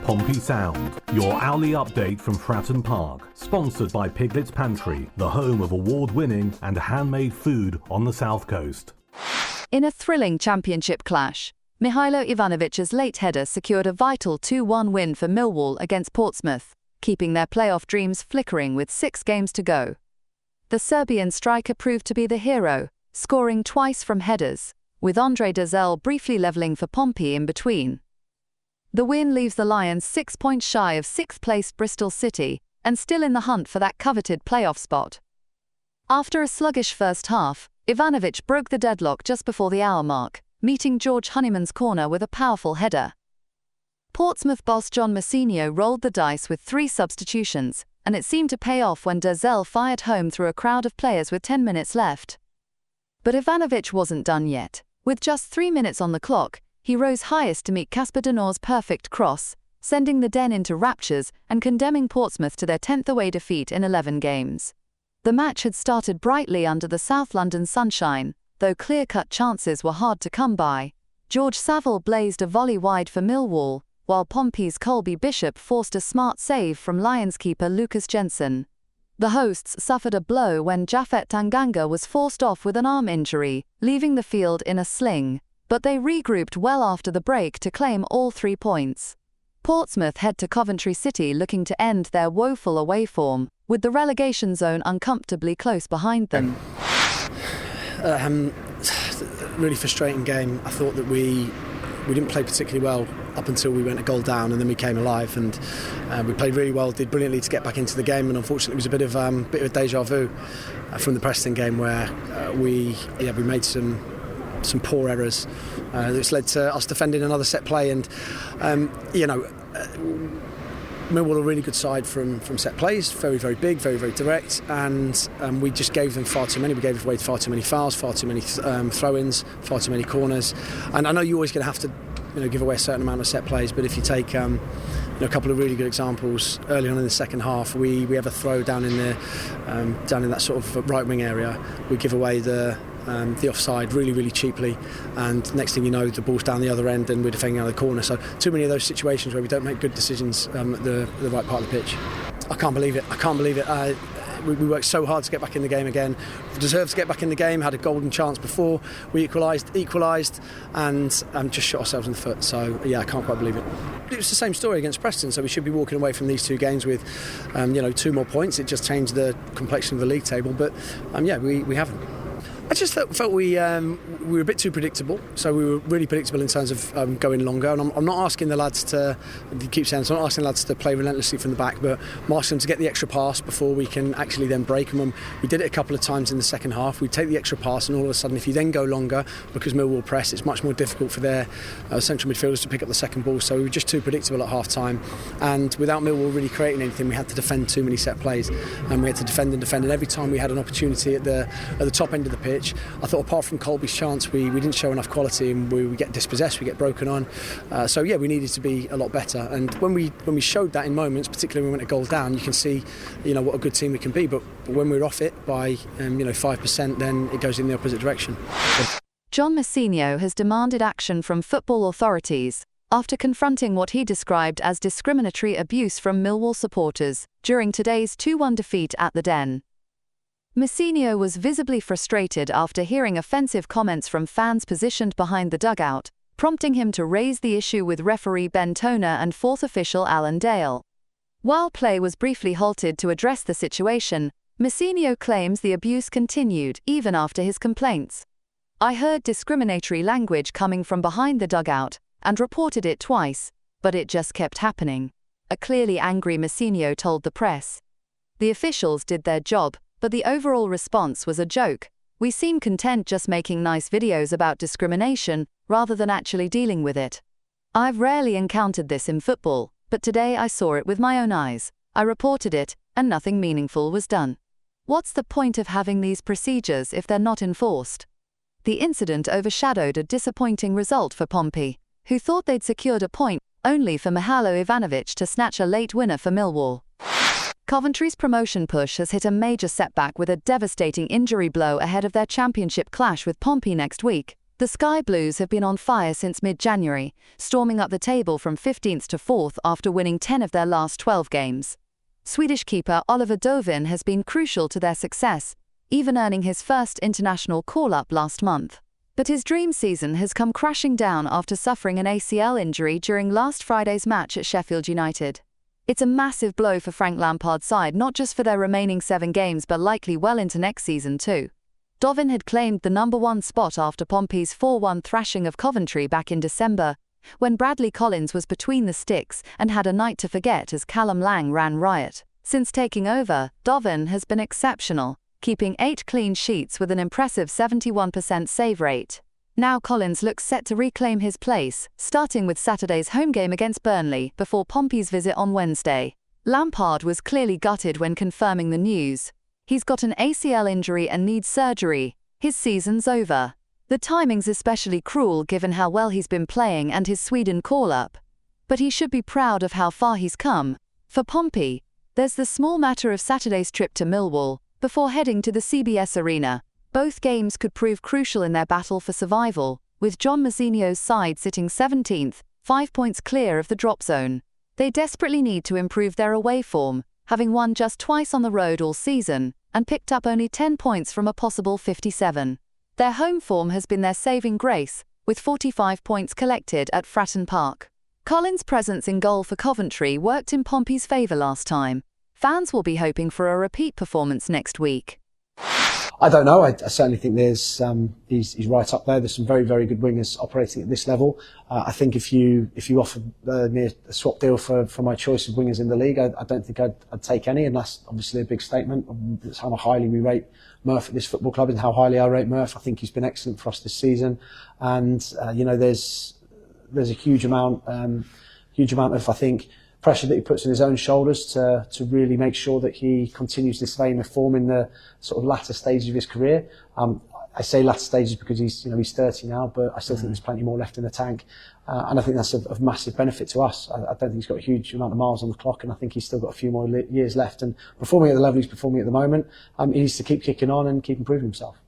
Pompey Sound, your hourly update from Fratton Park, sponsored by Piglet's Pantry, the home of award-winning and handmade food on the South Coast. In a thrilling championship clash, Mihailo Ivanovic's late header secured a vital 2-1 win for Millwall against Portsmouth, keeping their playoff dreams flickering with 6 games to go. The Serbian striker proved to be the hero, scoring twice from headers, with Andre Dazelle briefly levelling for Pompey in between. The win leaves the Lions 6 points shy of 6th-placed Bristol City and still in the hunt for that coveted playoff spot. After a sluggish first half, Ivanovic broke the deadlock just before the hour mark, meeting George Honeyman's corner with a powerful header. Portsmouth boss John Messineo rolled the dice with 3 substitutions, and it seemed to pay off when Dazelle fired home through a crowd of players with 10 minutes left. But Ivanovic wasn't done yet. With just 3 minutes on the clock, he rose highest to meet Casper Denor's perfect cross, sending the Den into raptures and condemning Portsmouth to their 10th away defeat in 11 games. The match had started brightly under the South London sunshine, though clear-cut chances were hard to come by. George Saville blazed a volley wide for Millwall, while Pompey's Colby Bishop forced a smart save from Lions keeper Lucas Jensen. The hosts suffered a blow when Japhet Tanganga was forced off with an arm injury, leaving the field in a sling. But they regrouped well after the break to claim all 3 points. Portsmouth head to Coventry City looking to end their woeful away form, with the relegation zone uncomfortably close behind them. Really frustrating game. I thought that we didn't play particularly well up until we went a goal down, and then we came alive, and we played really well, did brilliantly to get back into the game, and unfortunately it was a bit of a deja vu from the Preston game where we made some poor errors that's led to us defending another set play, and Millwall are a really good side from set plays, very, very big, very, very direct, and we just gave them far too many. We gave away far too many fouls, far too many throw-ins, far too many corners, and I know you're always going to have to give away a certain amount of set plays, but if you take a couple of really good examples early on in the second half, we have a throw down in that sort of right wing area. We give away the offside really, really cheaply, and next thing you know, the ball's down the other end and we're defending out of the corner. So too many of those situations where we don't make good decisions at the right part of the pitch. I can't believe it. We worked so hard to get back in the game again. We deserved to get back in the game, had a golden chance before. We equalised and just shot ourselves in the foot. So yeah, I can't quite believe it. It was the same story against Preston, so we should be walking away from these 2 games with 2 more points. It just changed the complexion of the league table, but we haven't. I just felt we were a bit too predictable. So we were really predictable in terms of going longer. And I'm not asking the lads to, you keep saying, so I'm not asking the lads to play relentlessly from the back, but I'm asking them to get the extra pass before we can actually then break them. We did it a couple of times in the second half. We take the extra pass, and all of a sudden, if you then go longer, because Millwall press, it's much more difficult for their central midfielders to pick up the second ball. So we were just too predictable at half time. And without Millwall really creating anything, we had to defend too many set plays. And we had to defend. And every time we had an opportunity at the top end of the pitch, I thought apart from Colby's chance, we didn't show enough quality, and we get dispossessed, we get broken on. So yeah, we needed to be a lot better. And when we showed that in moments, particularly when we went a goal down, you can see, what a good team we can be. But when we're off it by 5%, then it goes in the opposite direction. John Messineo has demanded action from football authorities after confronting what he described as discriminatory abuse from Millwall supporters during today's 2-1 defeat at the Den. Messineo was visibly frustrated after hearing offensive comments from fans positioned behind the dugout, prompting him to raise the issue with referee Ben Toner and 4th official Alan Dale. While play was briefly halted to address the situation, Messineo claims the abuse continued even after his complaints. "I heard discriminatory language coming from behind the dugout and reported it twice, but it just kept happening," a clearly angry Messineo told the press. "The officials did their job, but the overall response was a joke. We seem content just making nice videos about discrimination rather than actually dealing with it. I've rarely encountered this in football, but today I saw it with my own eyes. I reported it, and nothing meaningful was done. What's the point of having these procedures if they're not enforced?" The incident overshadowed a disappointing result for Pompey, who thought they'd secured a point, only for Mihailo Ivanovic to snatch a late winner for Millwall. Coventry's promotion push has hit a major setback with a devastating injury blow ahead of their championship clash with Pompey next week. The Sky Blues have been on fire since mid-January, storming up the table from 15th to 4th after winning 10 of their last 12 games. Swedish keeper Oliver Dovin has been crucial to their success, even earning his first international call-up last month. But his dream season has come crashing down after suffering an ACL injury during last Friday's match at Sheffield United. It's a massive blow for Frank Lampard's side, not just for their remaining 7 games but likely well into next season too. Dovin had claimed the number 1 spot after Pompey's 4-1 thrashing of Coventry back in December, when Bradley Collins was between the sticks and had a night to forget as Callum Lang ran riot. Since taking over, Dovin has been exceptional, keeping 8 clean sheets with an impressive 71% save rate. Now Collins looks set to reclaim his place, starting with Saturday's home game against Burnley before Pompey's visit on Wednesday. Lampard was clearly gutted when confirming the news. He's got an ACL injury and needs surgery. His season's over. The timing's especially cruel given how well he's been playing and his Sweden call-up. But he should be proud of how far he's come. For Pompey, there's the small matter of Saturday's trip to Millwall, before heading to the CBS Arena. Both games could prove crucial in their battle for survival, with John Mousinho's side sitting 17th, 5 points clear of the drop zone. They desperately need to improve their away form, having won just twice on the road all season, and picked up only 10 points from a possible 57. Their home form has been their saving grace, with 45 points collected at Fratton Park. Collins' presence in goal for Coventry worked in Pompey's favour last time. Fans will be hoping for a repeat performance next week. I don't know. I certainly think there's he's right up there. There's some very, very good wingers operating at this level. I think if you offered me a swap deal for my choice of wingers in the league, I don't think I'd take any, and that's obviously a big statement. It's how highly we rate Murph at this football club and how highly I rate Murph. I think he's been excellent for us this season, and there's a huge amount of, I think, pressure that he puts on his own shoulders to really make sure that he continues this vein of form in the sort of latter stages of his career. I say latter stages because he's 30 now, but I still think there's plenty more left in the tank, and I think that's of massive benefit to us. I don't think he's got a huge amount of miles on the clock, and I think he's still got a few more years left. And performing at the level he's performing at the moment, he needs to keep kicking on and keep improving himself.